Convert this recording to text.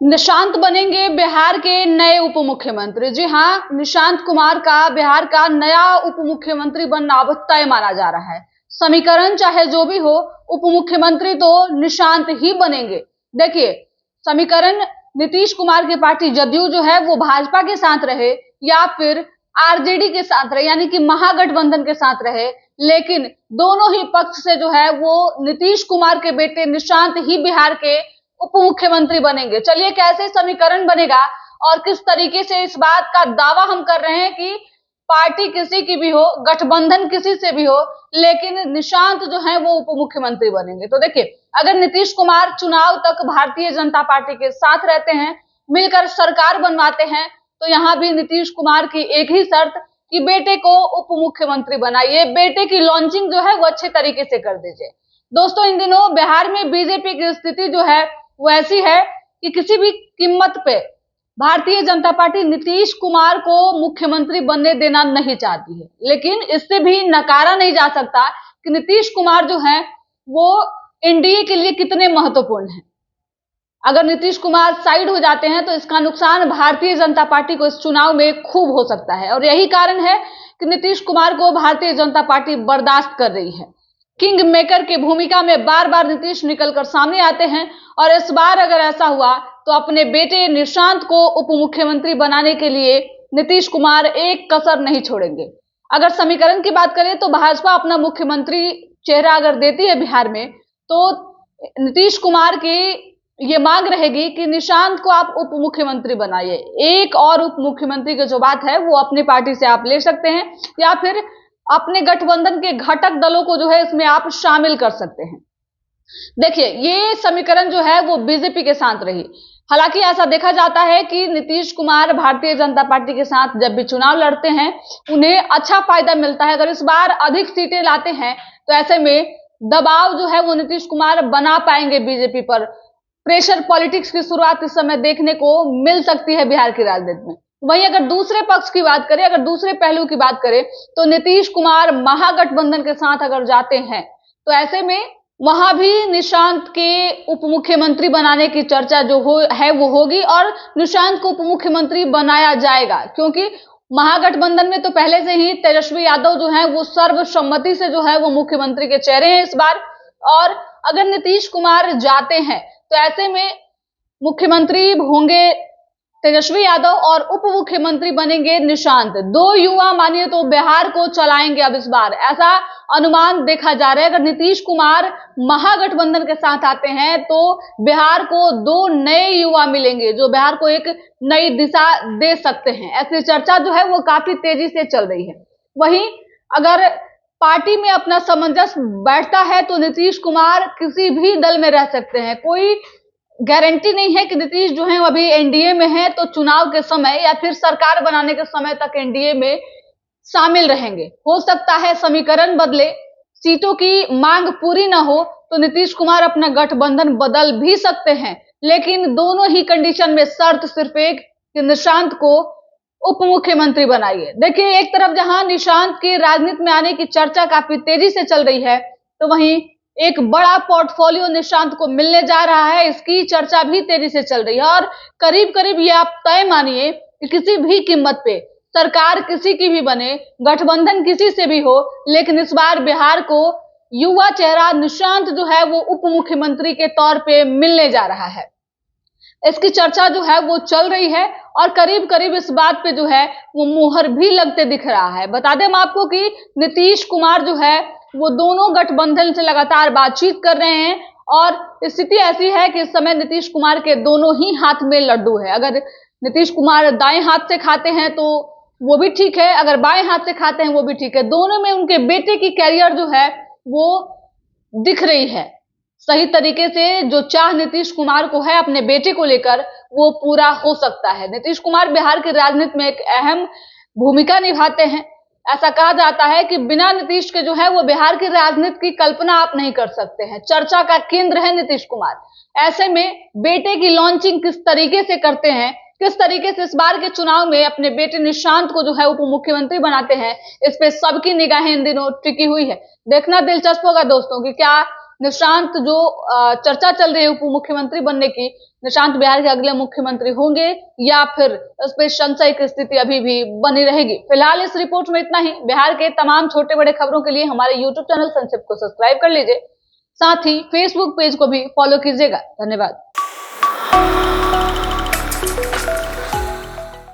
निशांत बनेंगे बिहार के नए उप मुख्यमंत्री। जी हां, निशांत कुमार का बिहार का नया उप मुख्यमंत्री बनना अब तय माना जा रहा है। समीकरण चाहे जो भी हो, उप मुख्यमंत्री तो निशांत ही बनेंगे। देखिए, समीकरण नीतीश कुमार की पार्टी जदयू जो है वो भाजपा के साथ रहे या फिर आरजेडी के साथ रहे, यानी कि महागठबंधन के साथ रहे, लेकिन दोनों ही पक्ष से जो है वो नीतीश कुमार के बेटे निशांत ही बिहार के उप मुख्यमंत्री बनेंगे। चलिए, कैसे समीकरण बनेगा और किस तरीके से इस बात का दावा हम कर रहे हैं कि पार्टी किसी की भी हो, गठबंधन किसी से भी हो, लेकिन निशांत जो है वो उप मुख्यमंत्री बनेंगे। तो देखिए, अगर नीतीश कुमार चुनाव तक भारतीय जनता पार्टी के साथ रहते हैं, मिलकर सरकार बनवाते हैं, तो यहाँ भी नीतीश कुमार की एक ही शर्त कि बेटे को उप मुख्यमंत्री बनाइए, बेटे की लॉन्चिंग जो है वो अच्छे तरीके से कर दीजिए। दोस्तों, इन दिनों बिहार में बीजेपी की स्थिति जो है वो ऐसी है कि किसी भी कीमत पे भारतीय जनता पार्टी नीतीश कुमार को मुख्यमंत्री बनने देना नहीं चाहती है, लेकिन इससे भी नकारा नहीं जा सकता कि नीतीश कुमार जो है वो एनडीए के लिए कितने महत्वपूर्ण हैं। अगर नीतीश कुमार साइड हो जाते हैं तो इसका नुकसान भारतीय जनता पार्टी को इस चुनाव में खूब हो सकता है, और यही कारण है कि नीतीश कुमार को भारतीय जनता पार्टी बर्दाश्त कर रही है। किंग मेकर की भूमिका में बार बार नीतीश निकलकर सामने आते हैं, और इस बार अगर ऐसा हुआ तो अपने बेटे निशांत को उप मुख्यमंत्री बनाने के लिए नीतीश कुमार एक कसर नहीं छोड़ेंगे। अगर समीकरण की बात करें तो भाजपा अपना मुख्यमंत्री चेहरा अगर देती है बिहार में, तो नीतीश कुमार की ये मांग रहेगी कि निशांत को आप उप मुख्यमंत्री बनाइए। एक और उप मुख्यमंत्री की जो बात है वो अपनी पार्टी से आप ले सकते हैं, या फिर अपने गठबंधन के घटक दलों को जो है इसमें आप शामिल कर सकते हैं। देखिए, ये समीकरण जो है वो बीजेपी के साथ रही। हालांकि ऐसा देखा जाता है कि नीतीश कुमार भारतीय जनता पार्टी के साथ जब भी चुनाव लड़ते हैं उन्हें अच्छा फायदा मिलता है। अगर इस बार अधिक सीटें लाते हैं तो ऐसे में दबाव जो है वो नीतीश कुमार बना पाएंगे बीजेपी पर। प्रेशर पॉलिटिक्स की शुरुआत इस समय देखने को मिल सकती है बिहार की राजनीति में। वहीं अगर दूसरे पक्ष की बात करें, अगर दूसरे पहलू की बात करें, तो नीतीश कुमार महागठबंधन के साथ अगर जाते हैं तो ऐसे में वहां भी निशांत के उप मुख्यमंत्री बनाने की चर्चा जो है वो होगी, और निशांत को उप मुख्यमंत्री बनाया जाएगा, क्योंकि महागठबंधन में तो पहले से ही तेजस्वी यादव जो है वो सर्वसम्मति से जो है वो मुख्यमंत्री के चेहरे हैं इस बार। और अगर नीतीश कुमार जाते हैं तो ऐसे में मुख्यमंत्री होंगे तेजस्वी यादव और उप मुख्यमंत्री बनेंगे निशांत। दो युवा मानिए तो बिहार को चलाएंगे अब इस बार, ऐसा अनुमान देखा जा रहा है। अगर नीतीश कुमार महागठबंधन के साथ आते हैं तो बिहार को दो नए युवा मिलेंगे जो बिहार को एक नई दिशा दे सकते हैं। ऐसी चर्चा जो है वो काफी तेजी से चल रही है। वहीं अगर पार्टी में अपना सामंजस्य बैठता है तो नीतीश कुमार किसी भी दल में रह सकते हैं। कोई गारंटी नहीं है कि नीतीश जो है अभी एनडीए में है तो चुनाव के समय या फिर सरकार बनाने के समय तक एनडीए में शामिल रहेंगे। हो सकता है समीकरण बदले, सीटों की मांग पूरी ना हो तो नीतीश कुमार अपना गठबंधन बदल भी सकते हैं, लेकिन दोनों ही कंडीशन में शर्त सिर्फ एक कि निशांत को उप मुख्यमंत्री बनाइए। देखिए, एक तरफ जहां निशांत की राजनीति में आने की चर्चा काफी तेजी से चल रही है, तो वहीं एक बड़ा पोर्टफोलियो निशांत को मिलने जा रहा है, इसकी चर्चा भी तेजी से चल रही है। और करीब करीब ये आप तय मानिए कि किसी भी कीमत पे सरकार किसी की भी बने, गठबंधन किसी से भी हो, लेकिन इस बार बिहार को युवा चेहरा निशांत जो है वो उप मुख्यमंत्री के तौर पे मिलने जा रहा है। इसकी चर्चा जो है वो चल रही है, और करीब करीब इस बात पे जो है वो मुहर भी लगते दिख रहा है। बता दें हम आपको कि नीतीश कुमार जो है वो दोनों गठबंधन से लगातार बातचीत कर रहे हैं, और स्थिति ऐसी है कि इस समय नीतीश कुमार के दोनों ही हाथ में लड्डू है। अगर नीतीश कुमार दाएं हाथ से खाते हैं तो वो भी ठीक है, अगर बाएं हाथ से खाते हैं वो भी ठीक है। दोनों में उनके बेटे की कैरियर जो है वो दिख रही है। सही तरीके से जो चाह नीतीश कुमार को है अपने बेटे को लेकर वो पूरा हो सकता है। नीतीश कुमार बिहार की राजनीति में एक अहम भूमिका निभाते हैं। ऐसा कहा जाता है कि बिना नीतीश के जो है वो बिहार की राजनीति की कल्पना आप नहीं कर सकते हैं। चर्चा का केंद्र है नीतीश कुमार। ऐसे में बेटे की लॉन्चिंग किस तरीके से करते हैं, किस तरीके से इस बार के चुनाव में अपने बेटे निशांत को जो है उप मुख्यमंत्री बनाते हैं, इस पे सबकी निगाहें इन दिनों टिकी हुई है। देखना दिलचस्प होगा दोस्तों कि क्या निशांत जो चर्चा चल रही है उप मुख्यमंत्री बनने की, निशांत बिहार के अगले मुख्यमंत्री होंगे या फिर इस पे संशय की स्थिति अभी भी बनी रहेगी। फिलहाल इस रिपोर्ट में इतना ही। बिहार के तमाम छोटे बड़े खबरों के लिए हमारे यूट्यूब चैनल संक्षिप्त को सब्सक्राइब कर लीजिए, साथ ही फेसबुक पेज को भी फॉलो कीजिएगा। धन्यवाद।